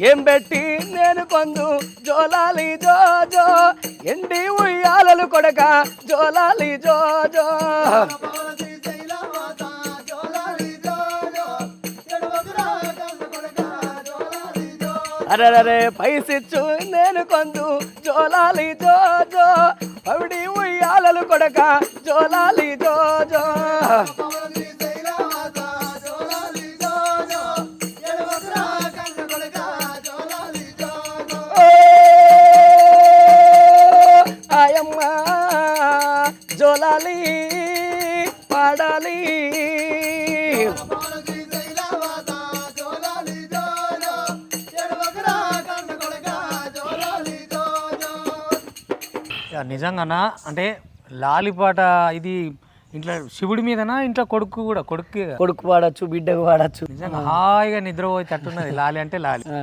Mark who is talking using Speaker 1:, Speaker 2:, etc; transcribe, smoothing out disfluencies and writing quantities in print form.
Speaker 1: ఏం పెట్టి నేను కొందు జోలాలి జోజో ఎండి ఉయ్యాలలు కొడక జోలాలి జోజో అరే పైసిచ్చు నేను కొందు జోలాలి జోజో పవిడి ఉయ్యాలలు కొడక జోలాలి జోజో ఆయమ్మ జోలాలి పాడాలి
Speaker 2: నిజంగానా అంటే లాలిపాట ఇది ఇంట్లో శివుడి మీదనా ఇంట్లో కొడుకు కూడా కొడుకు
Speaker 1: కొడుకు పాడచ్చు బిడ్డకు పాడచ్చు
Speaker 2: నిజంగా హాయిగా నిద్రపోయి తట్టున్నది లాలి అంటే లాలి